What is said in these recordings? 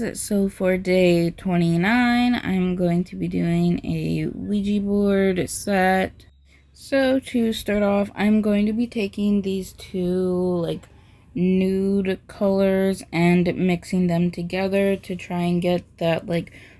guys, so for day 29 I'm going to be doing a Ouija board set. So to start off, I'm going to be taking these two nude colors and mixing them together to try and get that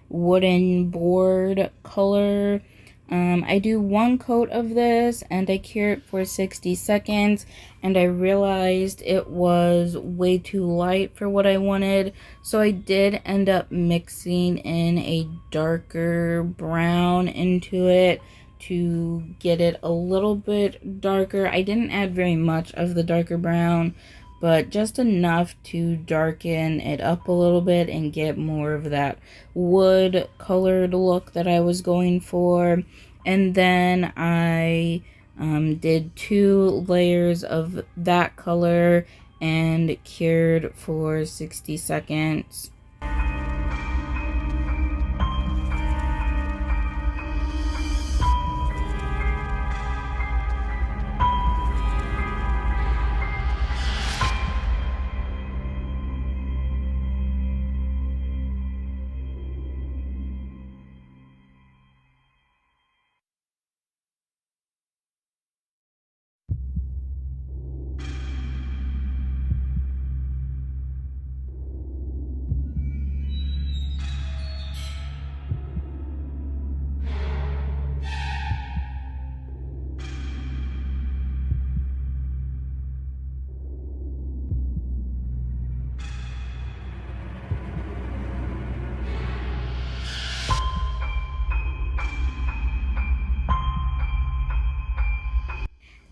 wooden board color. I do one coat of this and I cure it for 60 seconds, and I realized it was way too light for what I wanted, so I did end up mixing in a darker brown into it to get it a little bit darker. I didn't add very much of the darker brown, but just enough to darken it up a little bit and get more of that wood colored look that I was going for. And then I did 2 layers of that color and cured for 60 seconds.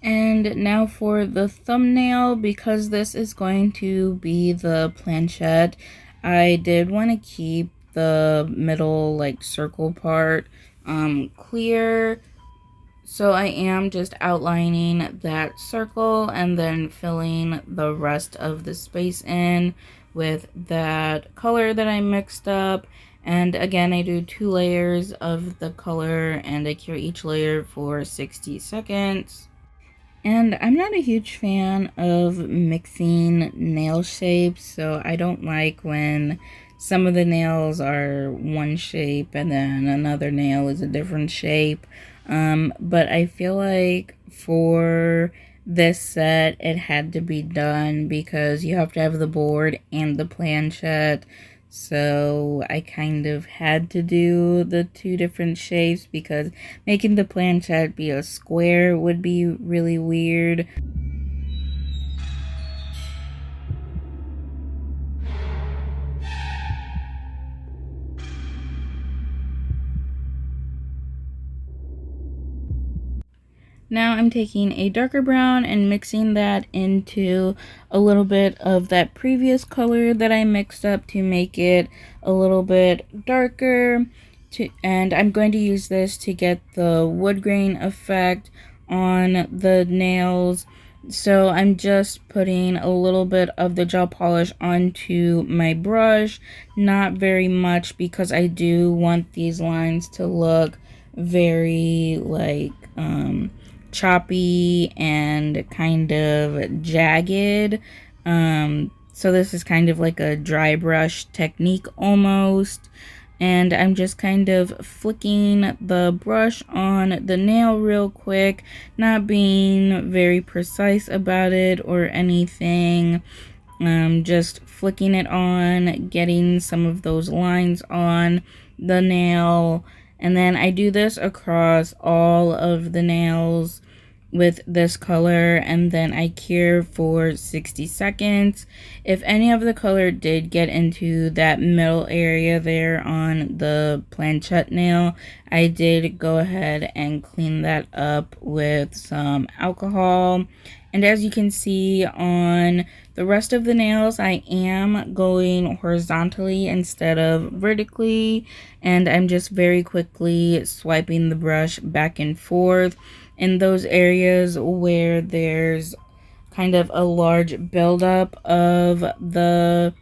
And now for the thumbnail, because this is going to be the planchette, I did want to keep the middle circle part clear. So I am just outlining that circle and then filling the rest of the space in with that color that I mixed up. And again, I do 2 layers of the color and I cure each layer for 60 seconds. And I'm not a huge fan of mixing nail shapes, so I don't like when some of the nails are one shape and then another nail is a different shape. But I feel like for this set, it had to be done because you have to have the board and the planchette. So I kind of had to do the 2 different shapes because making the planchette be a square would be really weird. Now I'm taking a darker brown and mixing that into a little bit of that previous color that I mixed up to make it a little bit darker. And I'm going to use this to get the wood grain effect on the nails. So I'm just putting a little bit of the gel polish onto my brush, not very much, because I do want these lines to look very choppy and kind of jagged. So this is kind of like a dry brush technique almost. And I'm just kind of flicking the brush on the nail real quick, not being very precise about it or anything. Just flicking it on, getting some of those lines on the nail. And then I do this across all of the nails with this color, and then I cure for 60 seconds. If any of the color did get into that middle area there on the planchette nail, I did go ahead and clean that up with some alcohol. And as you can see on the rest of the nails, I am going horizontally instead of vertically, and I'm just very quickly swiping the brush back and forth in those areas where there's kind of a large buildup of the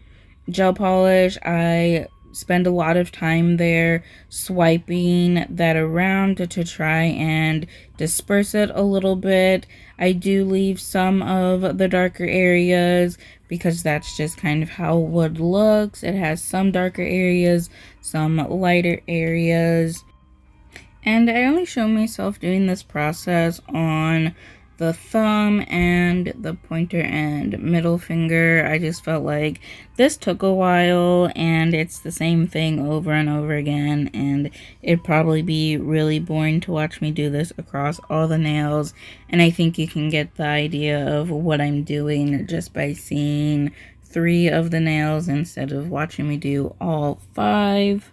gel polish. I spend a lot of time there swiping that around to try and disperse it a little bit. I do leave some of the darker areas because that's just kind of how wood looks. It has some darker areas, some lighter areas. And I only show myself doing this process on the thumb and the pointer and middle finger. I just felt like this took a while and it's the same thing over and over again, and it'd probably be really boring to watch me do this across all the nails. And I think you can get the idea of what I'm doing just by seeing 3 of the nails instead of watching me do all 5.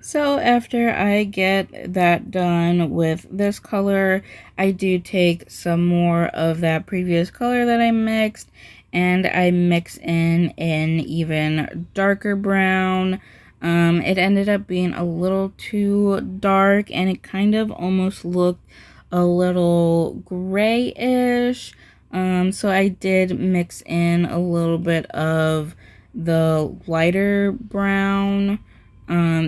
So after I get that done with this color, I do take some more of that previous color that I mixed, and I mix in an even darker brown. It ended up being a little too dark, and it kind of almost looked a little grayish. So I did mix in a little bit of the lighter brown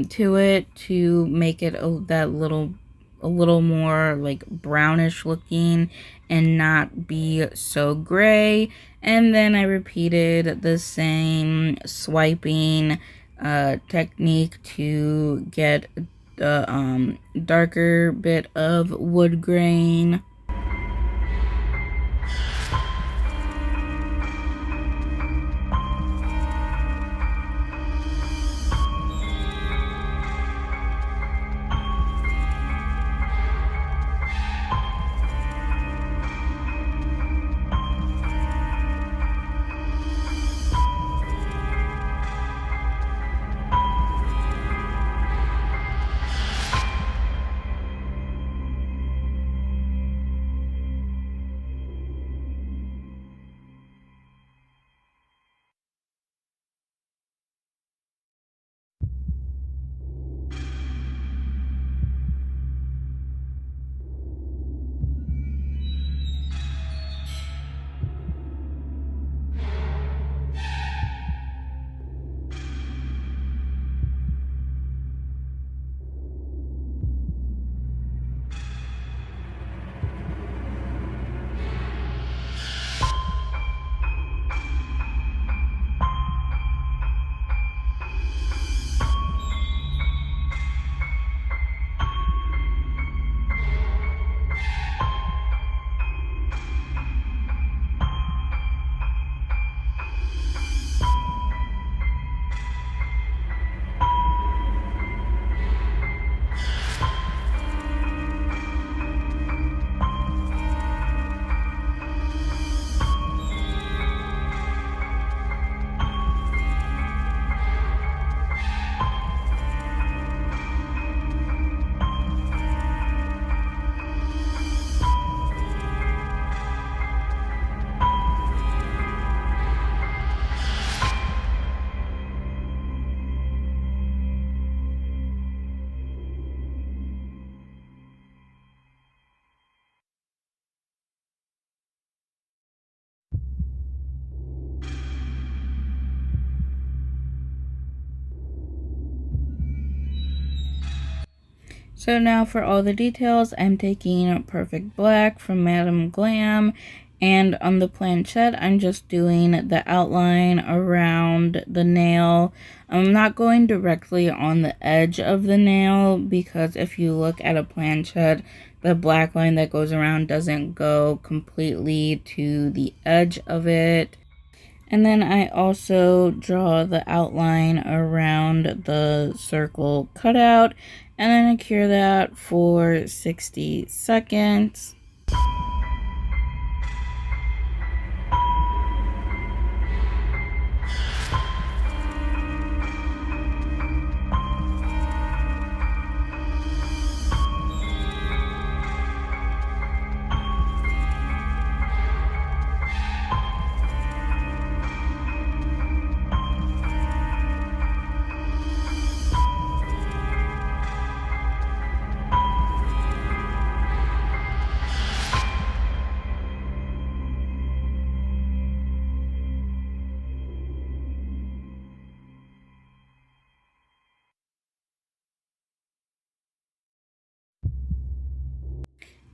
to it to make it a little more like brownish looking and not be so gray. And then I repeated the same swiping technique to get the darker bit of wood grain. So now for all the details, I'm taking Perfect Black from Madame Glam, and on the planchette, I'm just doing the outline around the nail. I'm not going directly on the edge of the nail because if you look at a planchette, the black line that goes around doesn't go completely to the edge of it. And then I also draw the outline around the circle cutout, and then I cure that for 60 seconds.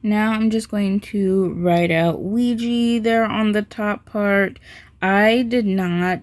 Now I'm just going to write out Ouija there on the top part. I did not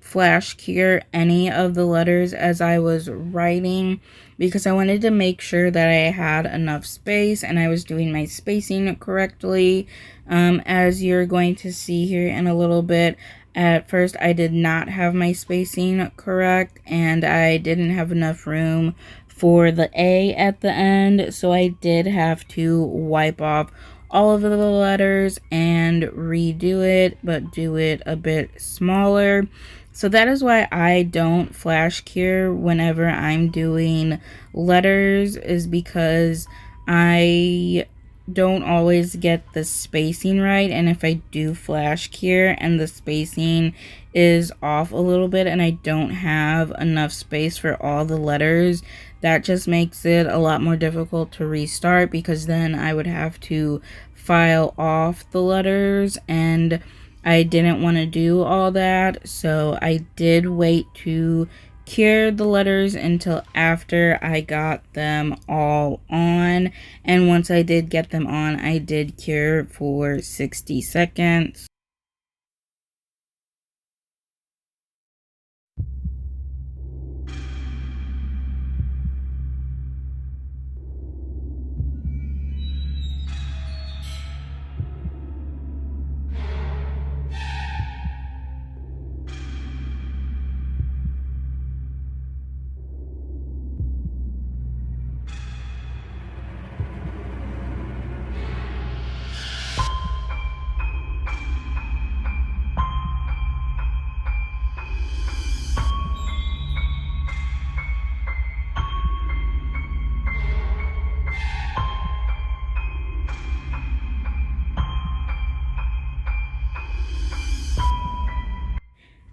flash cure any of the letters as I was writing because I wanted to make sure that I had enough space and I was doing my spacing correctly. As you're going to see here in a little bit, at first I did not have my spacing correct and I didn't have enough room for the A at the end, so I did have to wipe off all of the letters and redo it, but do it a bit smaller. So that is why I don't flash cure whenever I'm doing letters, is because I don't always get the spacing right, and if I do flash cure and the spacing is off a little bit and I don't have enough space for all the letters, that just makes it a lot more difficult to restart, because then I would have to file off the letters and I didn't want to do all that. So I did wait to cure the letters until after I got them all on, and once I did get them on, I did cure for 60 seconds.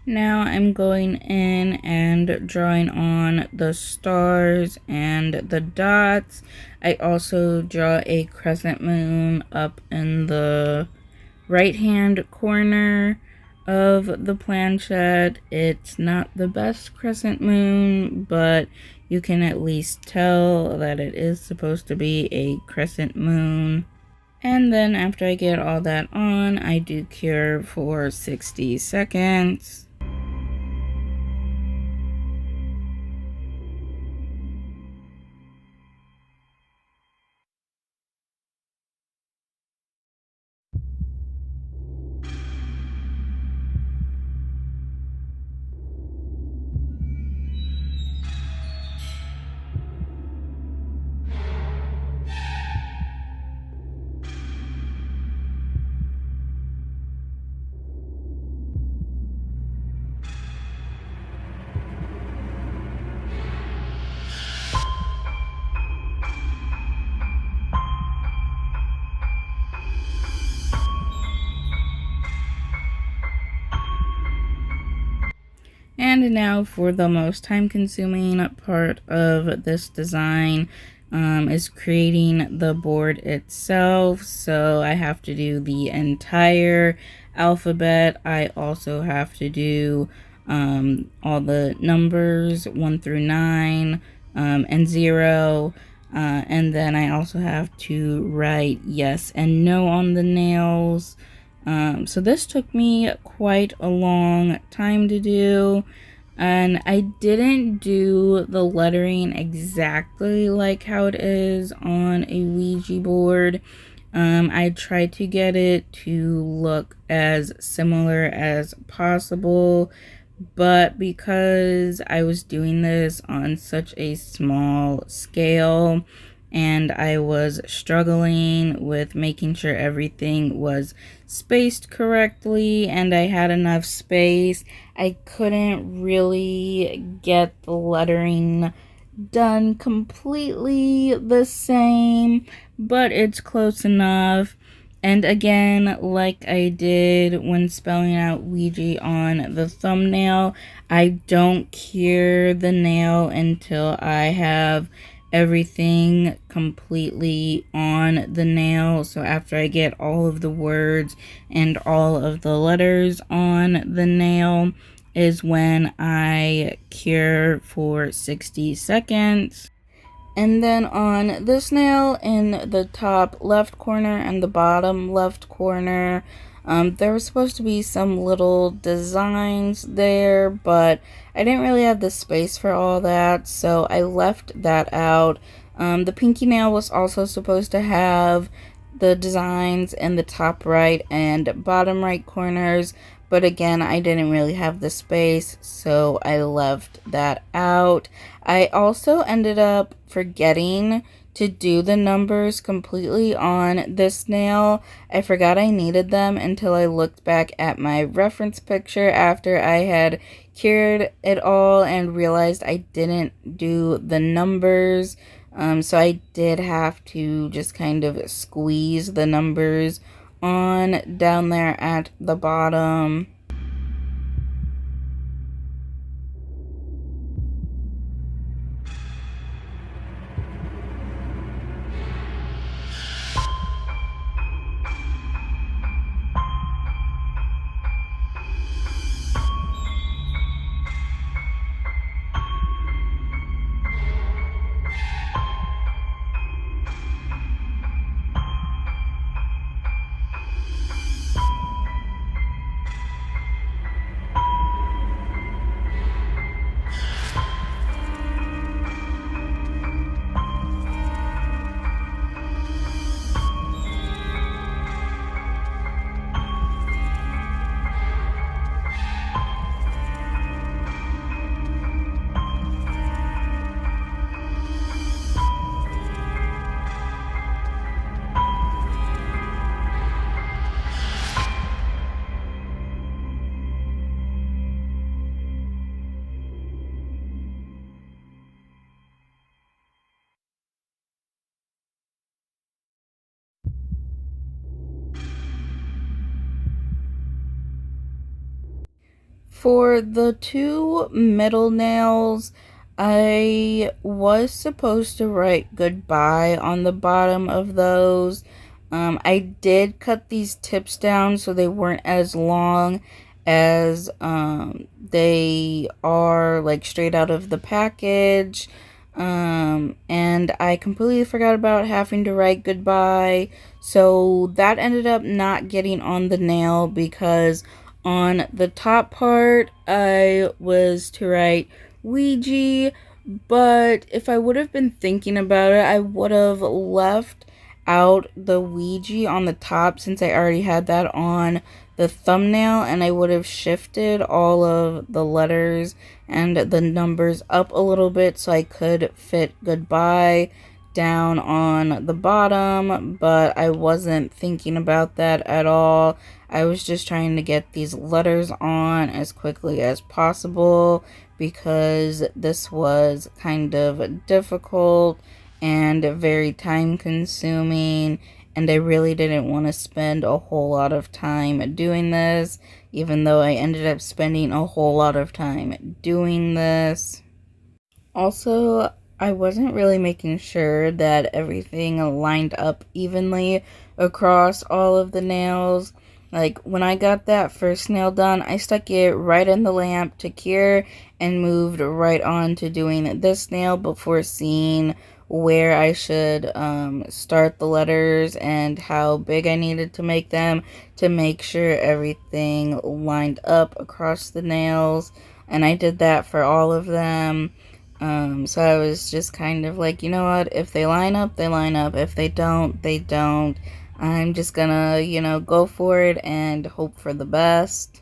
Now I'm going in and drawing on the stars and the dots. I also draw a crescent moon up in the right hand corner of the planchette. It's not the best crescent moon, but you can at least tell that it is supposed to be a crescent moon. And then after I get all that on, I do cure for 60 seconds. And now for the most time-consuming part of this design, is creating the board itself. So I have to do the entire alphabet. I also have to do all the numbers 1 through 9 and 0. And then I also have to write yes and no on the nails. So this took me quite a long time to do, and I didn't do the lettering exactly like how it is on a Ouija board. I tried to get it to look as similar as possible, but because I was doing this on such a small scale and I was struggling with making sure everything was spaced correctly and I had enough space, I couldn't really get the lettering done completely the same, but it's close enough. And again, like I did when spelling out Ouija on the thumbnail, I don't cure the nail until I have everything completely on the nail. So after I get all of the words and all of the letters on the nail is when I cure for 60 seconds. And then on this nail in the top left corner and the bottom left corner, there was supposed to be some little designs there, but I didn't really have the space for all that, so I left that out. The pinky nail was also supposed to have the designs in the top right and bottom right corners, but again, I didn't really have the space, so I left that out. I also ended up forgetting to do the numbers completely on this nail. I forgot I needed them until I looked back at my reference picture after I had cured it all and realized I didn't do the numbers. So I did have to just kind of squeeze the numbers on down there at the bottom. For the two middle nails, I was supposed to write goodbye on the bottom of those. I did cut these tips down so they weren't as long as they are like straight out of the package. And I completely forgot about having to write goodbye. So that ended up not getting on the nail because on the top part, I was to write Ouija, but if I would have been thinking about it, I would have left out the Ouija on the top since I already had that on the thumbnail, and I would have shifted all of the letters and the numbers up a little bit so I could fit goodbye down on the bottom, but I wasn't thinking about that at all. I was just trying to get these letters on as quickly as possible because this was kind of difficult and very time consuming, and I really didn't want to spend a whole lot of time doing this, even though I ended up spending a whole lot of time doing this. Also, I wasn't really making sure that everything lined up evenly across all of the nails. Like, when I got that first nail done, I stuck it right in the lamp to cure and moved right on to doing this nail before seeing where I should start the letters and how big I needed to make them to make sure everything lined up across the nails. And I did that for all of them. So I was just kind of like, you know what, if they line up, they line up. If they don't, they don't. I'm just gonna, go for it and hope for the best.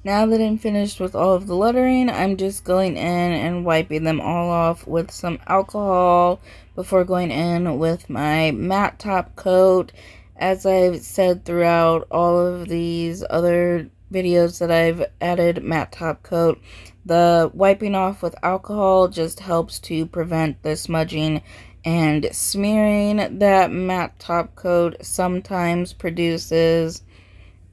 Now that I'm finished with all of the lettering, I'm just going in and wiping them all off with some alcohol before going in with my matte top coat. As I've said throughout all of these other videos that I've added matte top coat, the wiping off with alcohol just helps to prevent the smudging and smearing that matte top coat sometimes produces.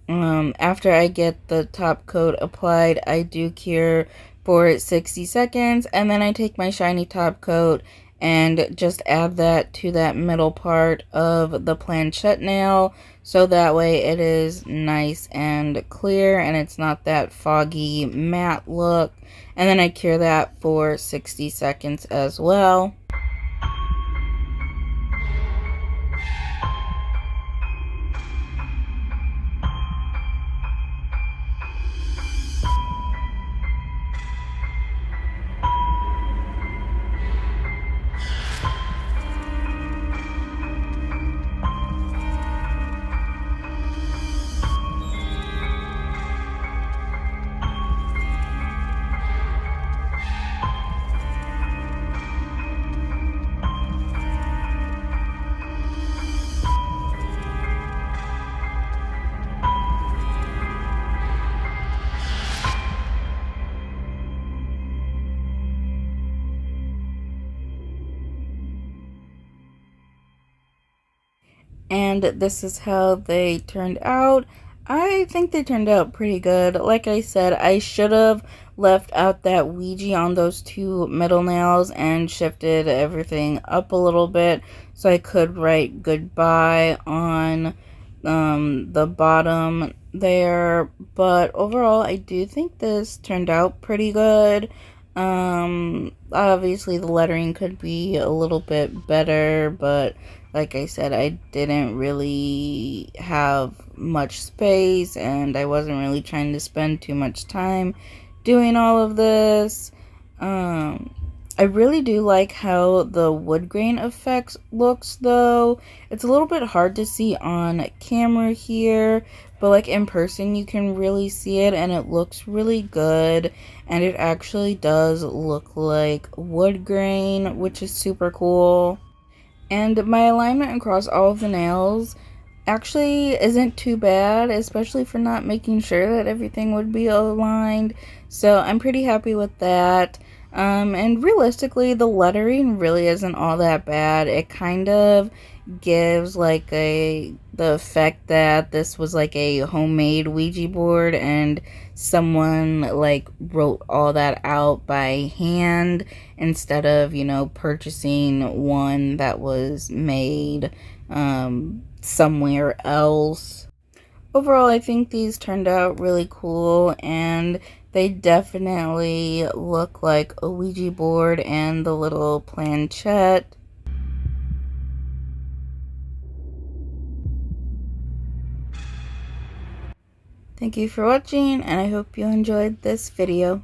After I get the top coat applied, I do cure for 60 seconds, and then I take my shiny top coat and just add that to that middle part of the planchette nail, so that way it is nice and clear and it's not that foggy matte look. And then I cure that for 60 seconds as well. And this is how they turned out. I think they turned out pretty good. Like I said, I should have left out that Ouija on those two middle nails and shifted everything up a little bit so I could write goodbye on the bottom there. But overall, I do think this turned out pretty good. Obviously the lettering could be a little bit better, but like I said, I didn't really have much space and I wasn't really trying to spend too much time doing all of this. I really do like how the wood grain effects looks though. It's a little bit hard to see on camera here, but like in person you can really see it and it looks really good, and it actually does look like wood grain, which is super cool. And my alignment across all of the nails actually isn't too bad, especially for not making sure that everything would be aligned. So I'm pretty happy with that. And realistically, the lettering really isn't all that bad. It kind of gives like the effect that this was like a homemade Ouija board and someone like wrote all that out by hand instead of, you know, purchasing one that was made somewhere else. Overall, I think these turned out really cool, and they definitely look like a Ouija board and the little planchette. Thank you for watching, and I hope you enjoyed this video.